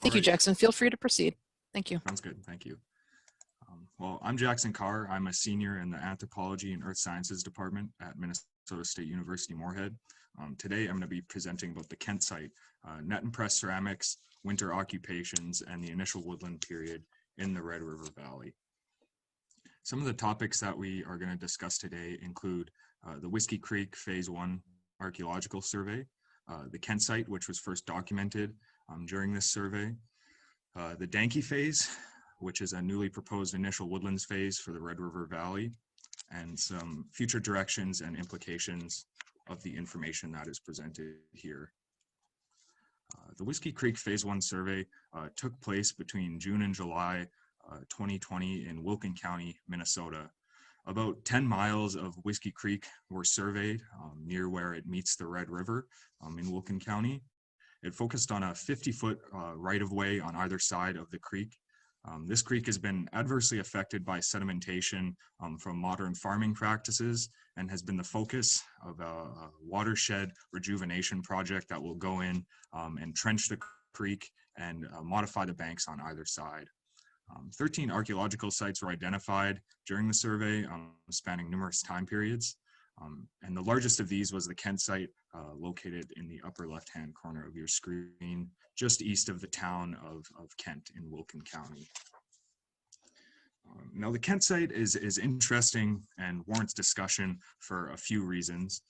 Thank you, right. Jackson. Feel free to proceed. Thank you. Sounds good. Thank you. Well, I'm Jackson Carr. I'm a senior in the Anthropology and Earth Sciences Department at Minnesota State University Moorhead. Today, I'm going to be presenting about the Kent site, net and press ceramics, winter occupations, and the initial woodland period in the Red River Valley. Some of the topics that we are going to discuss today include the Whiskey Creek Phase 1 archaeological survey, the Kent site, which was first documented during this survey, the Denki phase, which is a newly proposed initial woodlands phase for the Red River Valley, and some future directions and implications of the information that is presented here. The Whiskey Creek Phase 1 survey took place between June and July 2020 in Wilkin County, Minnesota. About 10 miles of Whiskey Creek were surveyed near where it meets the Red River in Wilkin County. It focused on a 50-foot right-of-way on either side of the creek. This creek has been adversely affected by sedimentation from modern farming practices and has been the focus of a watershed rejuvenation project that will go in and trench the creek and modify the banks on either side. 13 archaeological sites were identified during the survey, spanning numerous time periods. And the largest of these was the Kent site, located in the upper left-hand corner of your screen, just east of the town of Kent in Wilkin County. Now, the Kent site is interesting and warrants discussion for a few reasons.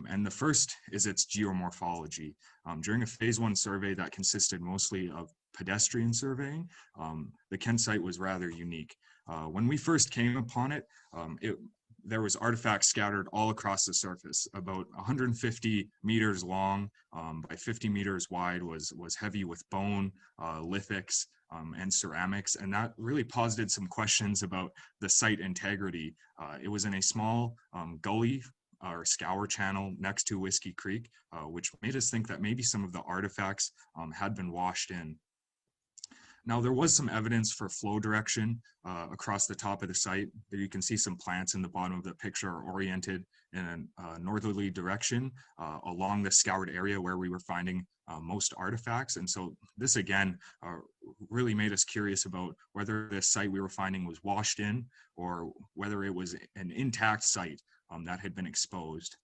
And the first is its geomorphology. During a Phase 1 survey that consisted mostly of pedestrian surveying, the Kent site was rather unique. When we first came upon it, there was artifacts scattered all across the surface. About 150 meters long by 50 meters wide was heavy with bone, lithics, and ceramics, and that really posited some questions about the site integrity. It was in a small gully or scour channel next to Whiskey Creek, which made us think that maybe some of the artifacts had been washed in. Now, there was some evidence for flow direction across the top of the site. There you can see some plants in the bottom of the picture are oriented in a northerly direction along the scoured area where we were finding most artifacts. And so this, again, really made us curious about whether this site we were finding was washed in or whether it was an intact site that had been exposed.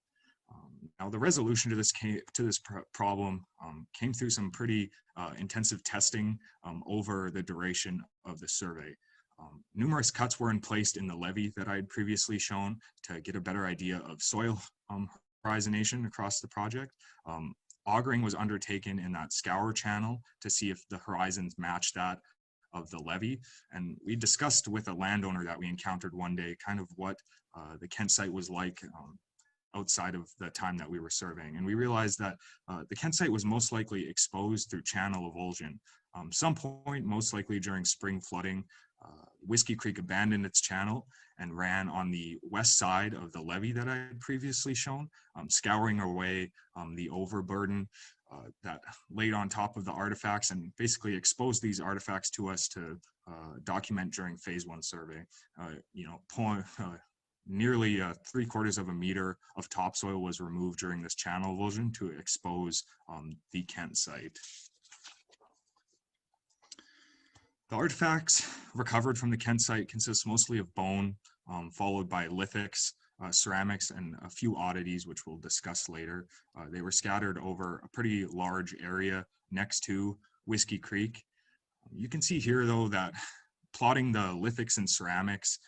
Now, the resolution to this problem came through some pretty intensive testing over the duration of the survey. Numerous cuts were placed in the levee that I had previously shown to get a better idea of soil horizonation across the project. Augering was undertaken in that scour channel to see if the horizons matched that of the levee. And we discussed with a landowner that we encountered one day kind of what the Kent site was like outside of the time that we were surveying. And we realized that the Kent site was most likely exposed through channel avulsion. Some point, most likely during spring flooding, Whiskey Creek abandoned its channel and ran on the west side of the levee that I had previously shown, scouring away the overburden that laid on top of the artifacts and basically exposed these artifacts to us to document during Phase 1 survey. Nearly 3/4 of a meter of topsoil was removed during this channel avulsion to expose the Kent site. The artifacts recovered from the Kent site consist mostly of bone, followed by lithics, ceramics, and a few oddities, which we'll discuss later. They were scattered over a pretty large area next to Whiskey Creek. You can see here, though, that plotting the lithics and ceramics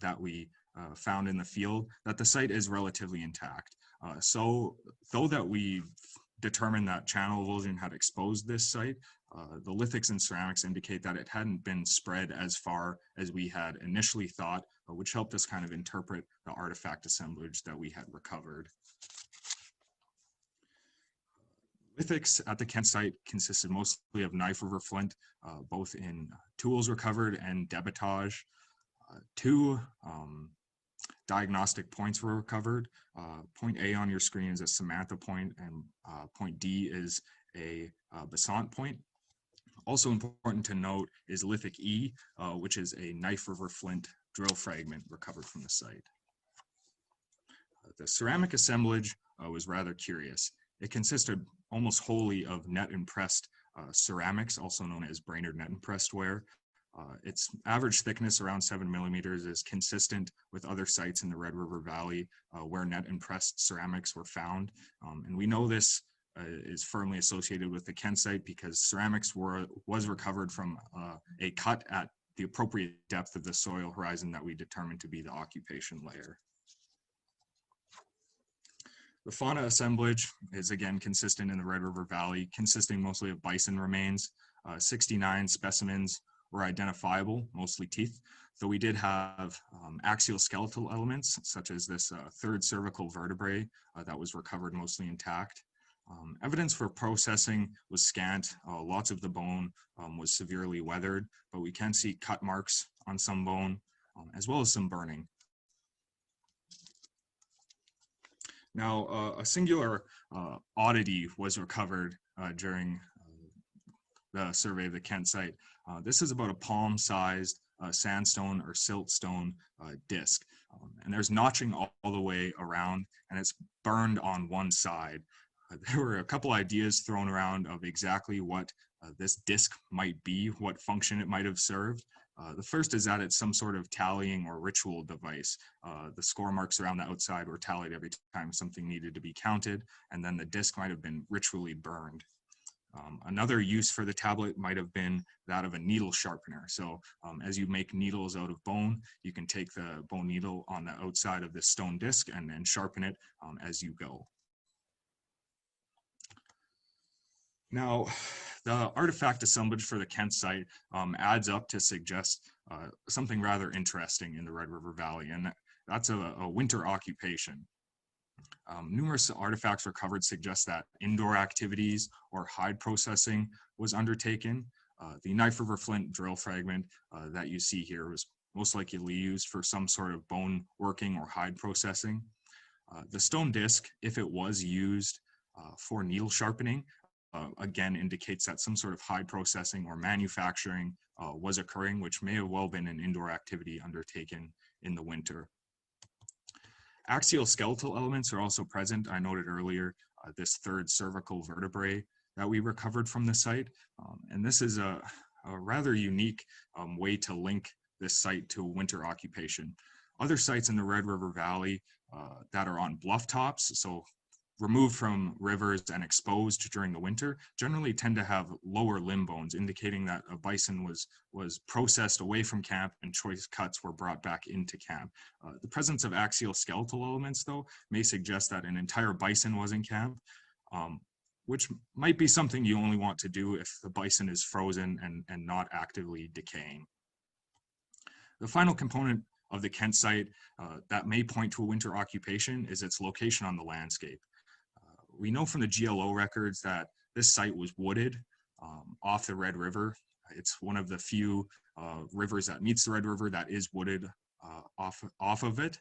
that we found in the field, that the site is relatively intact. So though that we determined that channel avulsion had exposed this site, the lithics and ceramics indicate that it hadn't been spread as far as we had initially thought, which helped us kind of interpret the artifact assemblage that we had recovered. Lithics at the Kent site consisted mostly of knife river flint, both in tools recovered and debitage. Two diagnostic points were recovered. Point A on your screen is a Samantha point, and point D is a Besant point. Also important to note is lithic E, which is a knife river flint drill fragment recovered from the site. The ceramic assemblage was rather curious. It consisted almost wholly of net and pressed ceramics, also known as Brainerd net impressed ware. Its average thickness, around 7 millimeters, is consistent with other sites in the Red River Valley where net impressed ceramics were found. And we know this is firmly associated with the Kent site because ceramics was recovered from a cut at the appropriate depth of the soil horizon that we determined to be the occupation layer. The fauna assemblage is again consistent in the Red River Valley, consisting mostly of bison remains. 69 specimens were identifiable, mostly teeth, though we did have axial skeletal elements, such as this third cervical vertebrae that was recovered mostly intact. Evidence for processing was scant. Lots of the bone was severely weathered, but we can see cut marks on some bone, as well as some burning. Now, a singular oddity was recovered during the survey of the Kent site. This is about a palm-sized sandstone or siltstone disc. And there's notching all the way around, and it's burned on one side. There were a couple ideas thrown around of exactly what this disc might be, what function it might have served. The first is that it's some sort of tallying or ritual device. The score marks around the outside were tallied every time something needed to be counted, and then the disc might have been ritually burned. Another use for the tablet might have been that of a needle sharpener. So as you make needles out of bone, you can take the bone needle on the outside of this stone disc and then sharpen it as you go. Now, the artifact assemblage for the Kent site adds up to suggest something rather interesting in the Red River Valley, and that's a winter occupation. Numerous artifacts recovered suggest that indoor activities or hide processing was undertaken. The Knife River Flint drill fragment that you see here was most likely used for some sort of bone working or hide processing. The stone disc, if it was used for needle sharpening, again indicates that some sort of hide processing or manufacturing was occurring, which may have well been an indoor activity undertaken in the winter. Axial skeletal elements are also present. I noted earlier this third cervical vertebrae that we recovered from the site. And this is a rather unique way to link this site to winter occupation. Other sites in the Red River Valley that are on bluff tops, so removed from rivers and exposed during the winter, generally tend to have lower limb bones, indicating that a bison was processed away from camp and choice cuts were brought back into camp. The presence of axial skeletal elements, though, may suggest that an entire bison was in camp, which might be something you only want to do if the bison is frozen and not actively decaying. The final component of the Kent site that may point to a winter occupation is its location on the landscape. We know from the GLO records that this site was wooded off the Red River. It's one of the few rivers that meets the Red River that is wooded off of it,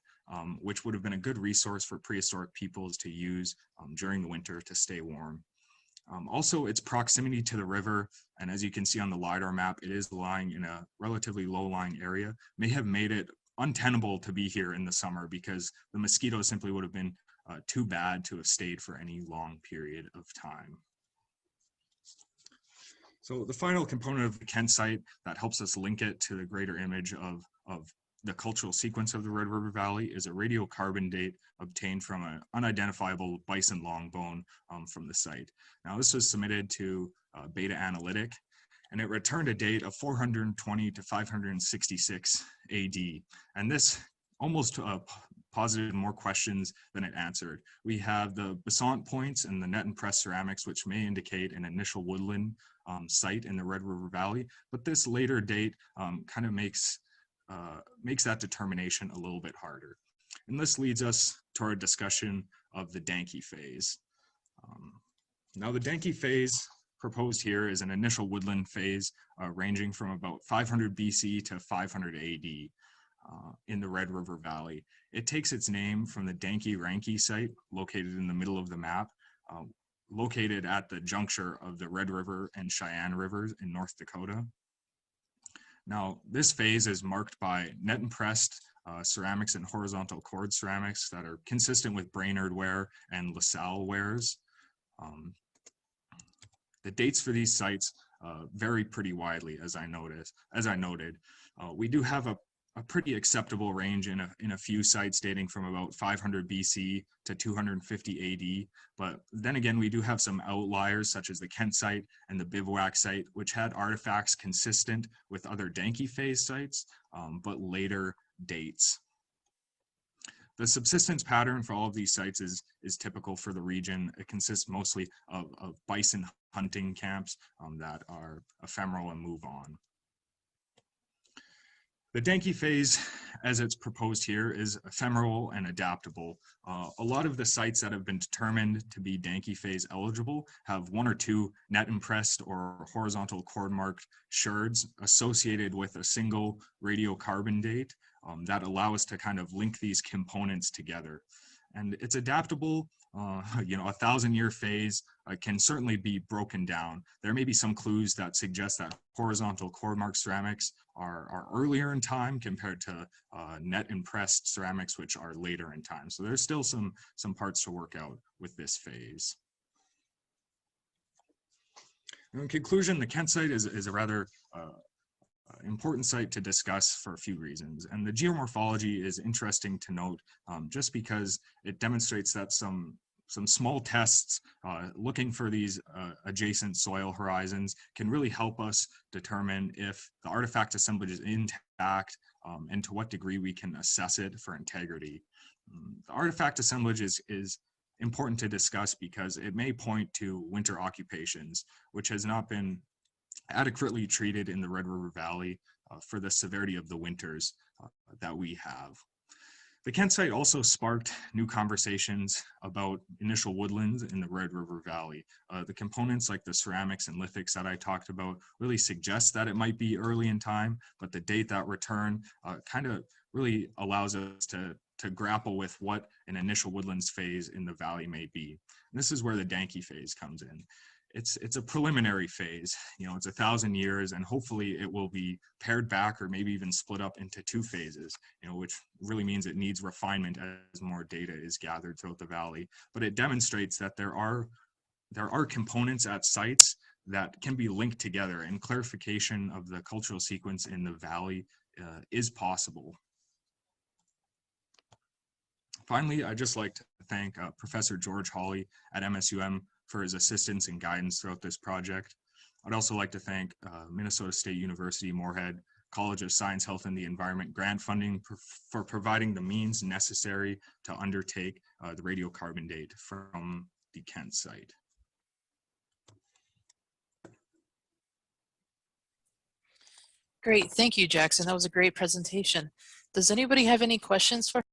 which would have been a good resource for prehistoric peoples to use during the winter to stay warm. Also, its proximity to the river, and as you can see on the LiDAR map, it is lying in a relatively low-lying area, may have made it untenable to be here in the summer because the mosquitoes simply would have been too bad to have stayed for any long period of time. So the final component of the Kent site that helps us link it to the greater image of the cultural sequence of the Red River Valley is a radiocarbon date obtained from an unidentifiable bison long bone from the site. Now this was submitted to Beta Analytic, and it returned a date of 420 to 566 AD. And this almost posited more questions than it answered. We have the basalt points and the net and press ceramics, which may indicate an initial woodland site in the Red River Valley, but this later date kind of makes that determination a little bit harder. And this leads us to our discussion of the Denki phase. Now the Denki phase proposed here is an initial woodland phase ranging from about 500 BC to 500 AD. In the Red River Valley. It takes its name from the Denki-Ranki site located in the middle of the map, located at the juncture of the Red River and Cheyenne Rivers in North Dakota. Now, this phase is marked by net and pressed ceramics and horizontal cord ceramics that are consistent with Brainerd ware and LaSalle wares. The dates for these sites vary pretty widely, as I noted. We do have a pretty acceptable range in a few sites dating from about 500 BC to 250 AD. But then again, we do have some outliers such as the Kent site and the Bivouac site, which had artifacts consistent with other Denki phase sites, but later dates. The subsistence pattern for all of these sites is typical for the region. It consists mostly of bison hunting camps that are ephemeral and move on. The Denki phase, as it's proposed here, is ephemeral and adaptable. A lot of the sites that have been determined to be Denki phase eligible have one or two net impressed or horizontal chord marked sherds associated with a single radiocarbon date that allow us to kind of link these components together. And it's adaptable. You know, a 1,000-year phase can certainly be broken down. There may be some clues that suggest that horizontal chord mark ceramics are earlier in time compared to net impressed ceramics, which are later in time. So there's still some parts to work out with this phase. In conclusion, the Kent site is a rather important site to discuss for a few reasons. And the geomorphology is interesting to note just because it demonstrates that some small tests looking for these adjacent soil horizons can really help us determine if the artifact assemblage is intact and to what degree we can assess it for integrity. The artifact assemblage is important to discuss because it may point to winter occupations, which has not been adequately treated in the Red River Valley for the severity of the winters that we have. The Kent site also sparked new conversations about initial woodlands in the Red River Valley. The components like the ceramics and lithics that I talked about really suggest that it might be early in time, but the date that return kind of really allows us to grapple with what an initial woodlands phase in the valley may be. And this is where the Denki phase comes in. It's a preliminary phase, you know, it's 1,000 years, and hopefully it will be pared back or maybe even split up into two phases, you know, which really means it needs refinement as more data is gathered throughout the valley. But it demonstrates that there are components at sites that can be linked together, and clarification of the cultural sequence in the valley is possible. Finally, I'd just like to thank Professor George Hawley at MSUM for his assistance and guidance throughout this project. I'd also like to thank Minnesota State University Moorhead College of Science, Health, and the Environment grant funding for providing the means necessary to undertake the radiocarbon date from the Kent site. Great, thank you, Jackson. That was a great presentation. Does anybody have any questions for